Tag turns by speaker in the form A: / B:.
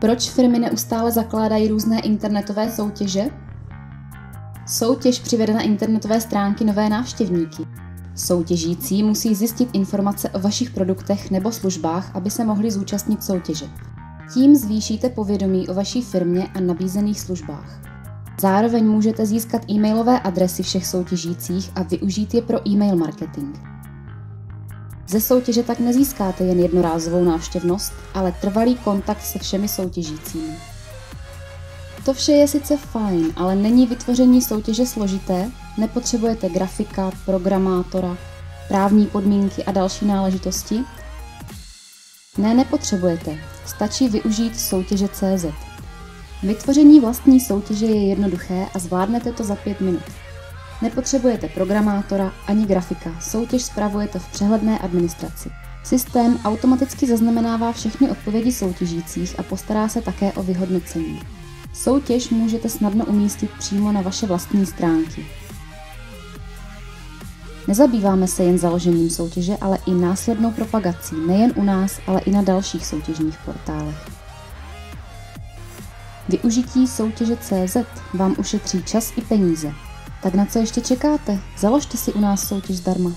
A: Proč firmy neustále zakládají různé internetové soutěže? Soutěž přivede na internetové stránky nové návštěvníky. Soutěžící musí zjistit informace o vašich produktech nebo službách, aby se mohli zúčastnit soutěže. Tím zvýšíte povědomí o vaší firmě a nabízených službách. Zároveň můžete získat e-mailové adresy všech soutěžících a využít je pro e-mail marketing. Ze soutěže tak nezískáte jen jednorázovou návštěvnost, ale trvalý kontakt se všemi soutěžícími. To vše je sice fajn, ale není vytvoření soutěže složité, nepotřebujete grafika, programátora, právní podmínky a další náležitosti? Ne, nepotřebujete, stačí využít soutěže.cz. Vytvoření vlastní soutěže je jednoduché a zvládnete to za 5 minut. Nepotřebujete programátora ani grafika, soutěž spravujete v přehledné administraci. Systém automaticky zaznamenává všechny odpovědi soutěžících a postará se také o vyhodnocení. Soutěž můžete snadno umístit přímo na vaše vlastní stránky. Nezabýváme se jen založením soutěže, ale i následnou propagací, nejen u nás, ale i na dalších soutěžních portálech. Využití soutěže.cz vám ušetří čas i peníze. Tak na co ještě čekáte? Založte si u nás soutěž zdarma.